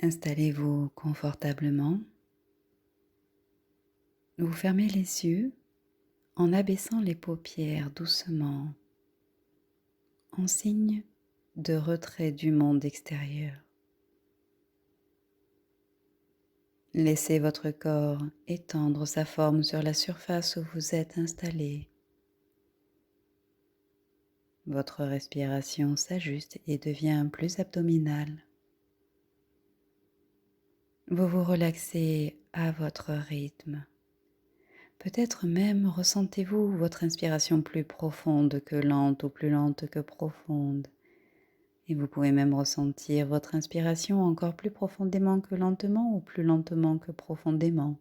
Installez-vous confortablement. Vous fermez les yeux en abaissant les paupières doucement, en signe de retrait du monde extérieur. Laissez votre corps étendre sa forme sur la surface où vous êtes installé. Votre respiration s'ajuste et devient plus abdominale. Vous vous relaxez à votre rythme. Peut-être même ressentez-vous votre inspiration plus profonde que lente ou plus lente que profonde. Et vous pouvez même ressentir votre inspiration encore plus profondément que lentement ou plus lentement que profondément.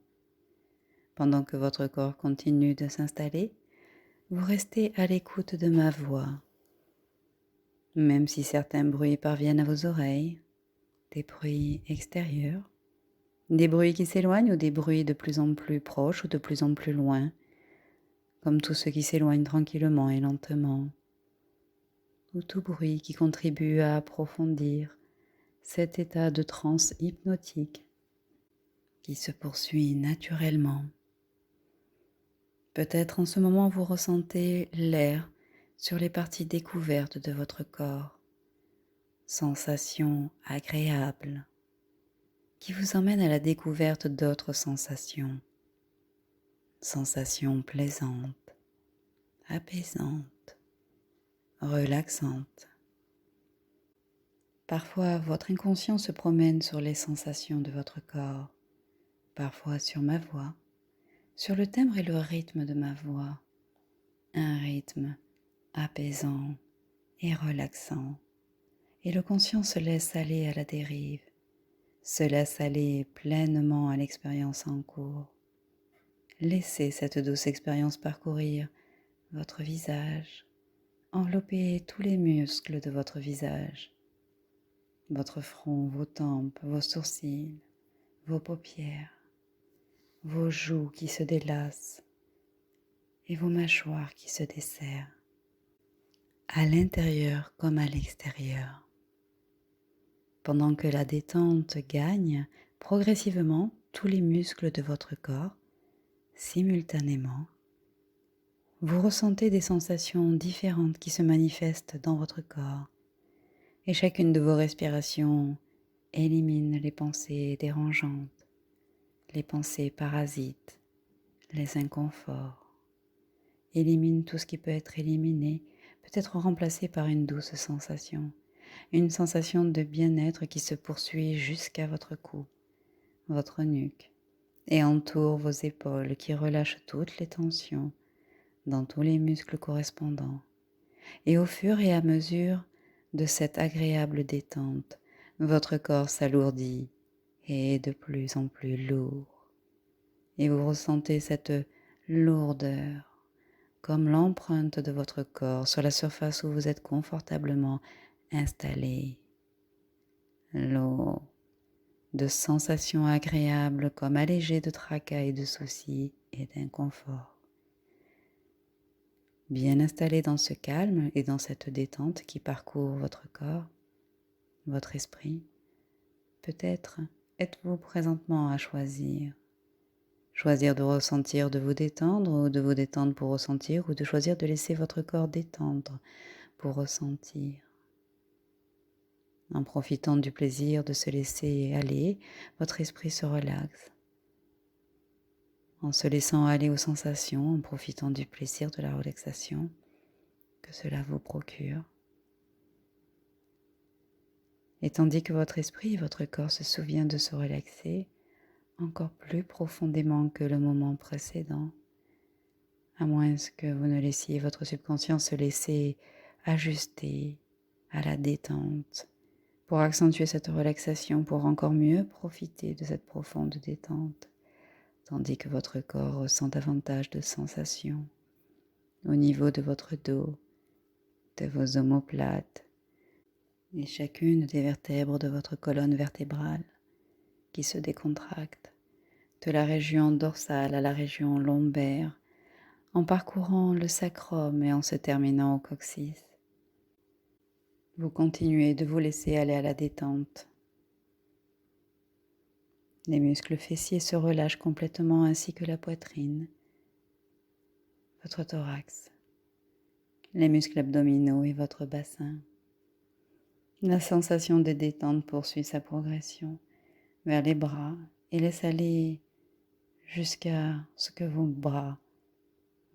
Pendant que votre corps continue de s'installer, vous restez à l'écoute de ma voix. Même si certains bruits parviennent à vos oreilles, des bruits extérieurs, des bruits qui s'éloignent ou des bruits de plus en plus proches ou de plus en plus loin, comme tous ceux qui s'éloignent tranquillement et lentement, ou tout bruit qui contribue à approfondir cet état de transe hypnotique qui se poursuit naturellement. Peut-être en ce moment vous ressentez l'air sur les parties découvertes de votre corps, sensations agréables qui vous emmènent à la découverte d'autres sensations, sensations plaisantes, apaisantes, relaxantes. Parfois, votre inconscient se promène sur les sensations de votre corps, parfois sur ma voix, sur le timbre et le rythme de ma voix, un rythme apaisant et relaxant. Et le conscient se laisse aller à la dérive, se laisse aller pleinement à l'expérience en cours. Laissez cette douce expérience parcourir votre visage, envelopper tous les muscles de votre visage, votre front, vos tempes, vos sourcils, vos paupières, vos joues qui se délassent et vos mâchoires qui se desserrent, à l'intérieur comme à l'extérieur. Pendant que la détente gagne progressivement tous les muscles de votre corps, simultanément, vous ressentez des sensations différentes qui se manifestent dans votre corps et chacune de vos respirations élimine les pensées dérangeantes, les pensées parasites, les inconforts. Élimine tout ce qui peut être éliminé, peut être remplacé par une douce sensation, une sensation de bien-être qui se poursuit jusqu'à votre cou, votre nuque, et entoure vos épaules qui relâchent toutes les tensions dans tous les muscles correspondants. Et au fur et à mesure de cette agréable détente, votre corps s'alourdit et est de plus en plus lourd. Et vous ressentez cette lourdeur comme l'empreinte de votre corps sur la surface où vous êtes confortablement installé. Lourd de sensations agréables comme allégées de tracas et de soucis et d'inconfort. Bien installé dans ce calme et dans cette détente qui parcourt votre corps, votre esprit, peut-être êtes-vous présentement à choisir. Choisir de ressentir, de vous détendre, ou de vous détendre pour ressentir, ou de choisir de laisser votre corps détendre pour ressentir. En profitant du plaisir de se laisser aller, votre esprit se relaxe. En se laissant aller aux sensations, en profitant du plaisir de la relaxation que cela vous procure. Et tandis que votre esprit et votre corps se souviennent de se relaxer encore plus profondément que le moment précédent, à moins que vous ne laissiez votre subconscient se laisser ajuster à la détente, pour accentuer cette relaxation, pour encore mieux profiter de cette profonde détente, tandis que votre corps ressent davantage de sensations au niveau de votre dos, de vos omoplates et chacune des vertèbres de votre colonne vertébrale qui se décontracte, de la région dorsale à la région lombaire, en parcourant le sacrum et en se terminant au coccyx. Vous continuez de vous laisser aller à la détente, Les muscles fessiers se relâchent complètement ainsi que la poitrine, votre thorax, les muscles abdominaux et votre bassin. La sensation de détente poursuit sa progression vers les bras et laisse aller jusqu'à ce que vos bras,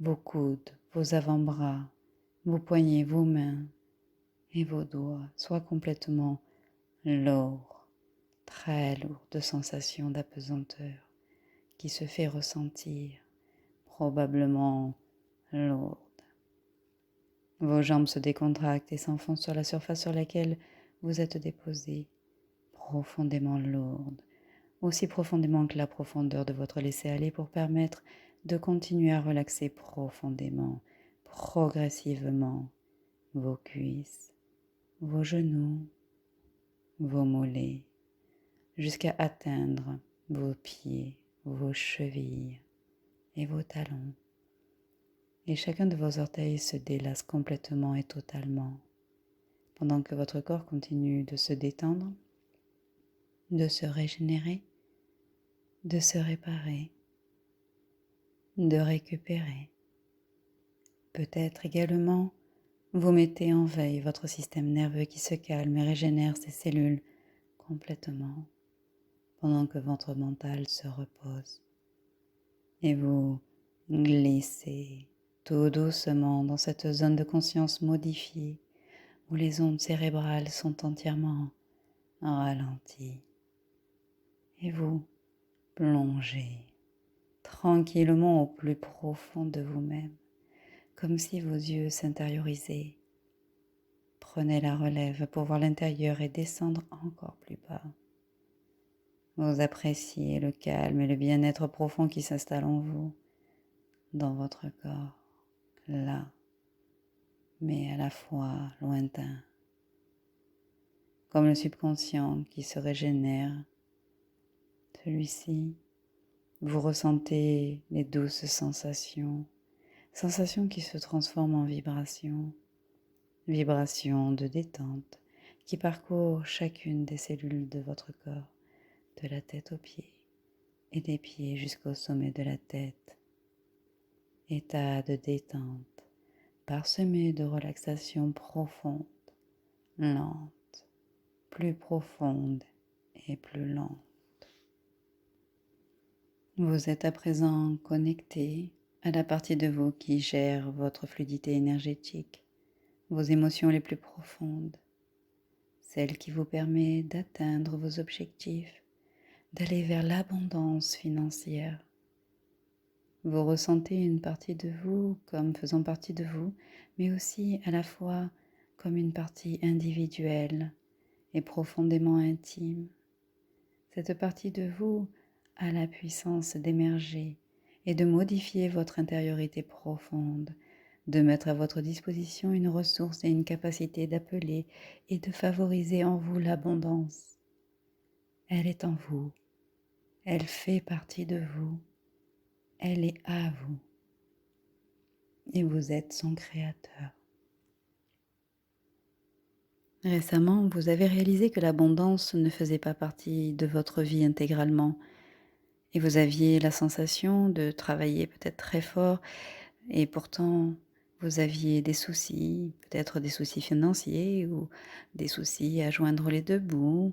vos coudes, vos avant-bras, vos poignets, vos mains et vos doigts soient complètement lourds, très lourds de sensations d'apesanteur qui se fait ressentir, probablement lourde. Vos jambes se décontractent et s'enfoncent sur la surface sur laquelle vous êtes déposé, profondément lourde, aussi profondément que la profondeur de votre laisser-aller pour permettre de continuer à relaxer profondément, progressivement, vos cuisses, vos genoux, vos mollets, jusqu'à atteindre vos pieds, vos chevilles et vos talons. Et chacun de vos orteils se délasse complètement et totalement, pendant que votre corps continue de se détendre, de se régénérer, de se réparer, de récupérer. Peut-être également, vous mettez en veille votre système nerveux qui se calme et régénère ses cellules complètement, pendant que votre mental se repose. Et vous glissez tout doucement dans cette zone de conscience modifiée où les ondes cérébrales sont entièrement ralenties. Et vous plongez tranquillement au plus profond de vous-même, comme si vos yeux s'intériorisaient. Prenez la relève pour voir l'intérieur et descendre encore plus bas. Vous appréciez le calme et le bien-être profond qui s'installe en vous, dans votre corps, là, mais à la fois lointain. Comme le subconscient qui se régénère, celui-ci, vous ressentez les douces sensations qui se transforment en vibrations, vibrations de détente qui parcourent chacune des cellules de votre corps, de la tête aux pieds et des pieds jusqu'au sommet de la tête. État de détente, parsemé de relaxation profonde, lente, plus profonde et plus lente. Vous êtes à présent connecté à la partie de vous qui gère votre fluidité énergétique, vos émotions les plus profondes, celle qui vous permet d'atteindre vos objectifs, d'aller vers l'abondance financière. Vous ressentez une partie de vous comme faisant partie de vous, mais aussi à la fois comme une partie individuelle et profondément intime. Cette partie de vous a la puissance d'émerger et de modifier votre intériorité profonde, de mettre à votre disposition une ressource et une capacité d'appeler et de favoriser en vous l'abondance. Elle est en vous, elle fait partie de vous, elle est à vous et vous êtes son créateur. Récemment, vous avez réalisé que l'abondance ne faisait pas partie de votre vie intégralement et vous aviez la sensation de travailler peut-être très fort et pourtant vous aviez des soucis, peut-être des soucis financiers ou des soucis à joindre les deux bouts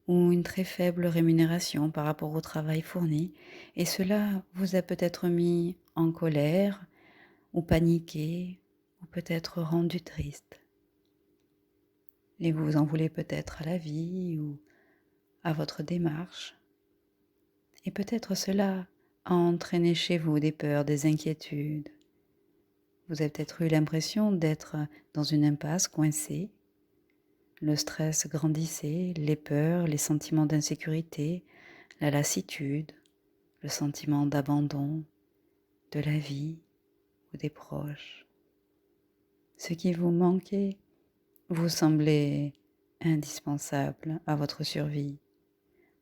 ou une très faible rémunération par rapport au travail fourni et cela vous a peut-être mis en colère ou paniqué ou peut-être rendu triste. Et vous en voulez peut-être à la vie ou à votre démarche. Et peut-être cela a entraîné chez vous des peurs, des inquiétudes. Vous avez peut-être eu l'impression d'être dans une impasse coincée. Le stress grandissait, les peurs, les sentiments d'insécurité, la lassitude, le sentiment d'abandon de la vie ou des proches. Ce qui vous manquait vous semblait indispensable à votre survie,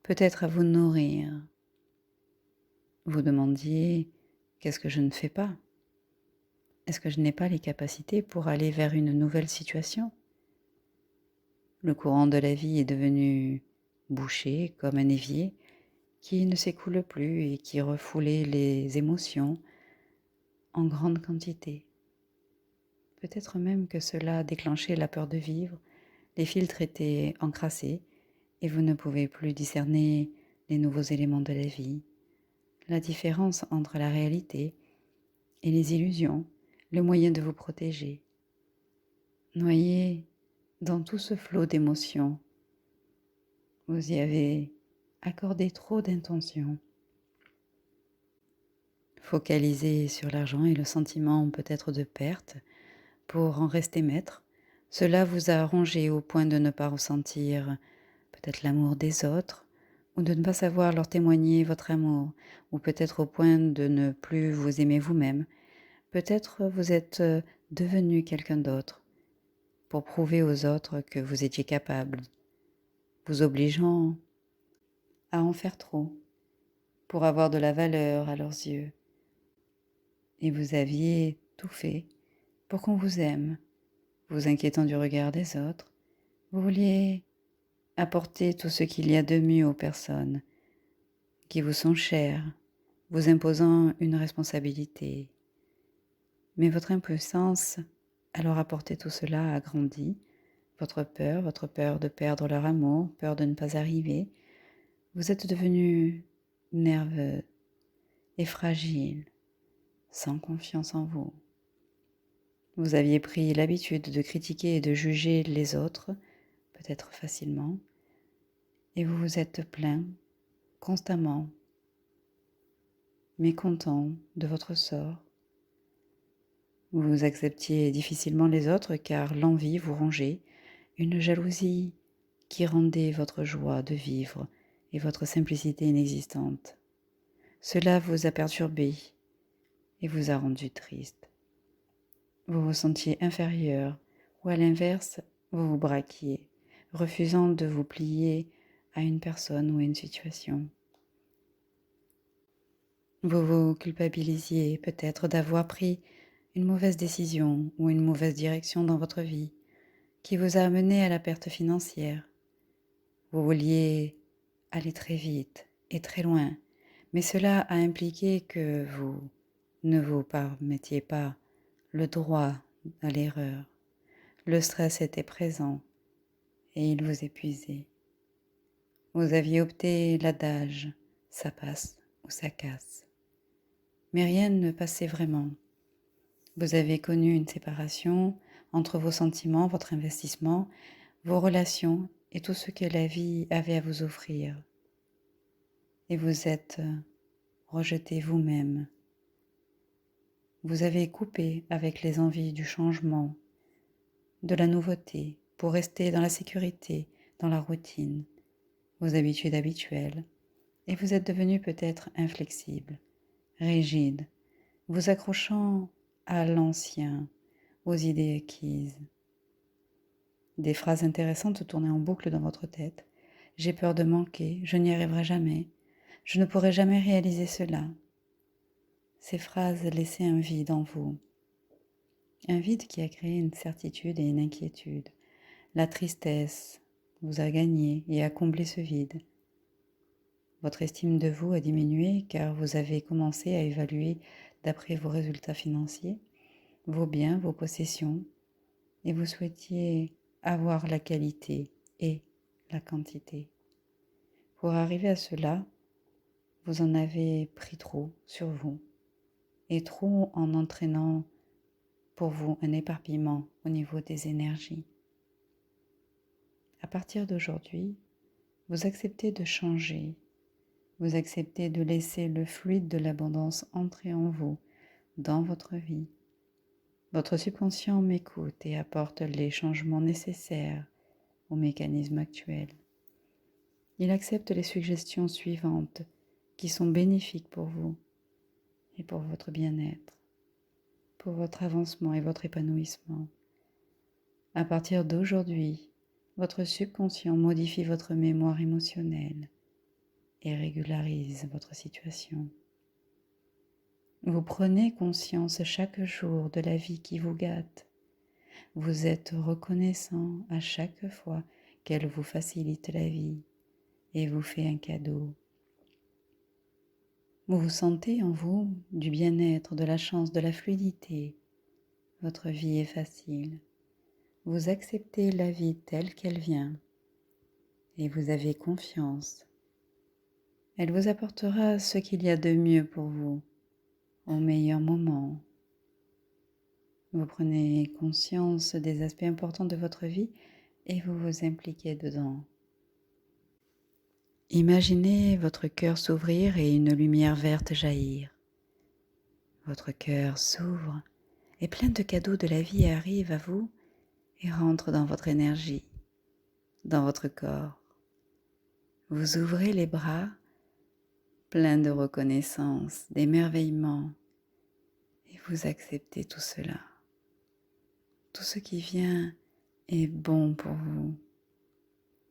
peut-être à vous nourrir. Vous demandiez « qu'est-ce que je ne fais pas ? Est-ce que je n'ai pas les capacités pour aller vers une nouvelle situation ?» Le courant de la vie est devenu bouché comme un évier qui ne s'écoule plus et qui refoulait les émotions en grande quantité. Peut-être même que cela a déclenché la peur de vivre, les filtres étaient encrassés et vous ne pouvez plus discerner les nouveaux éléments de la vie, la différence entre la réalité et les illusions, le moyen de vous protéger. Noyé dans tout ce flot d'émotions, vous y avez accordé trop d'intention. Focalisé sur l'argent et le sentiment peut-être de perte pour en rester maître, cela vous a rongé au point de ne pas ressentir peut-être l'amour des autres, ou de ne pas savoir leur témoigner votre amour, ou peut-être au point de ne plus vous aimer vous-même. Peut-être vous êtes devenu quelqu'un d'autre pour prouver aux autres que vous étiez capable, vous obligeant à en faire trop pour avoir de la valeur à leurs yeux. Et vous aviez tout fait pour qu'on vous aime, vous inquiétant du regard des autres. Vous vouliez apporter tout ce qu'il y a de mieux aux personnes qui vous sont chères, vous imposant une responsabilité. Mais votre impuissance à leur apporter tout cela a grandi. Votre peur de perdre leur amour, peur de ne pas arriver. Vous êtes devenu nerveux et fragile, sans confiance en vous. Vous aviez pris l'habitude de critiquer et de juger les autres, peut-être facilement, et vous vous êtes plaint constamment, mécontent de votre sort. Vous acceptiez difficilement les autres car l'envie vous rongeait, une jalousie qui rendait votre joie de vivre et votre simplicité inexistante. Cela vous a perturbé et vous a rendu triste. Vous vous sentiez inférieur ou à l'inverse, vous vous braquiez, refusant de vous plier à une personne ou à une situation. Vous vous culpabilisiez peut-être d'avoir pris une mauvaise décision ou une mauvaise direction dans votre vie qui vous a amené à la perte financière. Vous vouliez aller très vite et très loin, mais cela a impliqué que vous ne vous permettiez pas le droit à l'erreur. Le stress était présent et il vous épuisait. Vous aviez opté l'adage « ça passe ou ça casse ». Mais rien ne passait vraiment. Vous avez connu une séparation entre vos sentiments, votre investissement, vos relations et tout ce que la vie avait à vous offrir. Et vous êtes rejeté vous-même. Vous avez coupé avec les envies du changement, de la nouveauté, pour rester dans la sécurité, dans la routine, vos habitudes habituelles, et vous êtes devenu peut-être inflexible, rigide, vous accrochant à l'ancien, aux idées acquises. Des phrases intéressantes tournaient en boucle dans votre tête. J'ai peur de manquer, je n'y arriverai jamais, je ne pourrai jamais réaliser cela. Ces phrases laissaient un vide en vous, un vide qui a créé une certitude et une inquiétude. La tristesse vous a gagné et a comblé ce vide. Votre estime de vous a diminué car vous avez commencé à évaluer d'après vos résultats financiers, vos biens, vos possessions, et vous souhaitiez avoir la qualité et la quantité. Pour arriver à cela, vous en avez pris trop sur vous, et trop en entraînant pour vous un éparpillement au niveau des énergies. À partir d'aujourd'hui, vous acceptez de changer, vous acceptez de laisser le fluide de l'abondance entrer en vous, dans votre vie. Votre subconscient m'écoute et apporte les changements nécessaires au mécanisme actuel. Il accepte les suggestions suivantes qui sont bénéfiques pour vous et pour votre bien-être, pour votre avancement et votre épanouissement. À partir d'aujourd'hui, votre subconscient modifie votre mémoire émotionnelle et régularise votre situation. Vous prenez conscience chaque jour de la vie qui vous gâte. Vous êtes reconnaissant à chaque fois qu'elle vous facilite la vie et vous fait un cadeau. Vous vous sentez en vous du bien-être, de la chance, de la fluidité. Votre vie est facile. Vous acceptez la vie telle qu'elle vient et vous avez confiance. Elle vous apportera ce qu'il y a de mieux pour vous au meilleur moment. Vous prenez conscience des aspects importants de votre vie et vous vous impliquez dedans. Imaginez votre cœur s'ouvrir et une lumière verte jaillir. Votre cœur s'ouvre et plein de cadeaux de la vie arrivent à vous et rentrent dans votre énergie, dans votre corps. Vous ouvrez les bras, plein de reconnaissance, d'émerveillement, et vous acceptez tout cela. Tout ce qui vient est bon pour vous.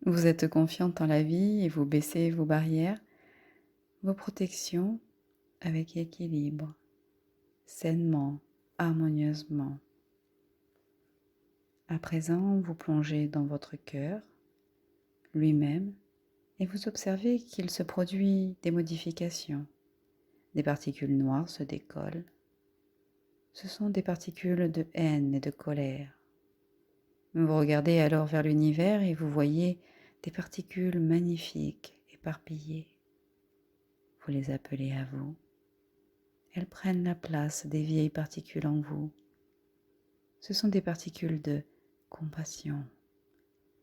Vous êtes confiante en la vie et vous baissez vos barrières, vos protections avec équilibre, sainement, harmonieusement. À présent, vous plongez dans votre cœur, lui-même, et vous observez qu'il se produit des modifications. Des particules noires se décollent. Ce sont des particules de haine et de colère. Vous regardez alors vers l'univers et vous voyez des particules magnifiques, éparpillées. Vous les appelez à vous. Elles prennent la place des vieilles particules en vous. Ce sont des particules de compassion,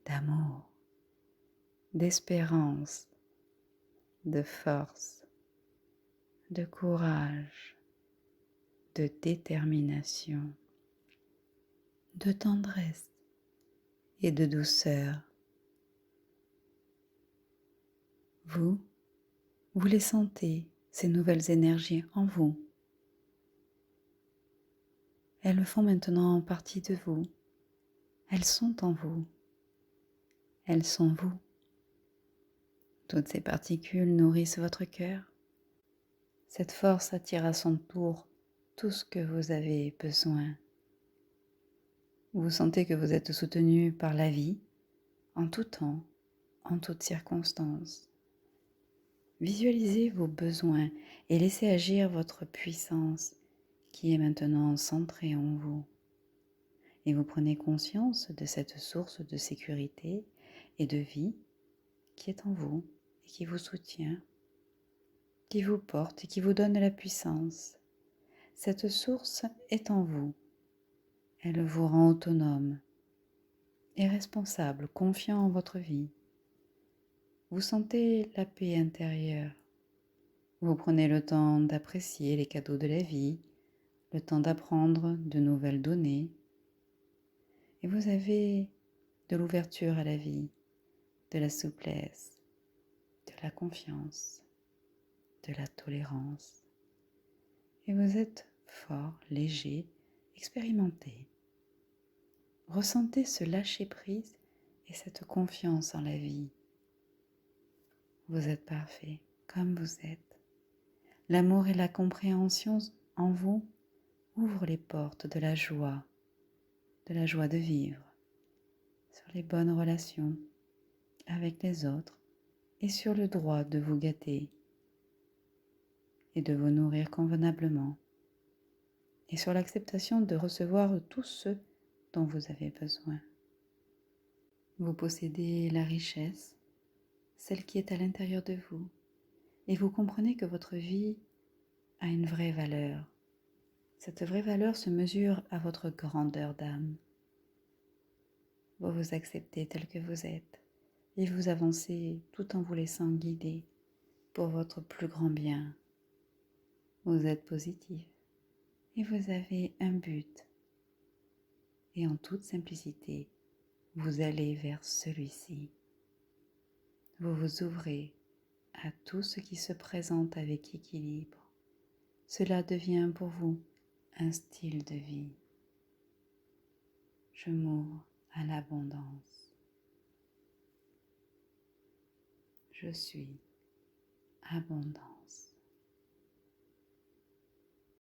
d'amour, d'espérance, de force, de courage, de détermination, de tendresse et de douceur. Vous les sentez, ces nouvelles énergies en vous. Elles font maintenant partie de vous. Elles sont en vous. Elles sont vous. Toutes ces particules nourrissent votre cœur. Cette force attire à son tour tout ce que vous avez besoin. Vous sentez que vous êtes soutenu par la vie, en tout temps, en toutes circonstances. Visualisez vos besoins et laissez agir votre puissance qui est maintenant centrée en vous. Et vous prenez conscience de cette source de sécurité et de vie qui est en vous et qui vous soutient, qui vous porte et qui vous donne la puissance. Cette source est en vous. Elle vous rend autonome et responsable, confiant en votre vie. Vous sentez la paix intérieure. Vous prenez le temps d'apprécier les cadeaux de la vie, le temps d'apprendre de nouvelles données. Et vous avez de l'ouverture à la vie, de la souplesse, de la confiance, de la tolérance. Et vous êtes fort, léger, expérimenté. Ressentez ce lâcher-prise et cette confiance en la vie. Vous êtes parfait comme vous êtes. L'amour et la compréhension en vous ouvrent les portes de la joie de vivre, sur les bonnes relations avec les autres et sur le droit de vous gâter et de vous nourrir convenablement et sur l'acceptation de recevoir tout ce dont vous avez besoin. Vous possédez la richesse, celle qui est à l'intérieur de vous, et vous comprenez que votre vie a une vraie valeur. Cette vraie valeur se mesure à votre grandeur d'âme. Vous vous acceptez tel que vous êtes et vous avancez tout en vous laissant guider pour votre plus grand bien. Vous êtes positif et vous avez un but. Et en toute simplicité, vous allez vers celui-ci. Vous vous ouvrez à tout ce qui se présente avec équilibre. Cela devient pour vous un style de vie. Je m'ouvre à l'abondance. Je suis abondant.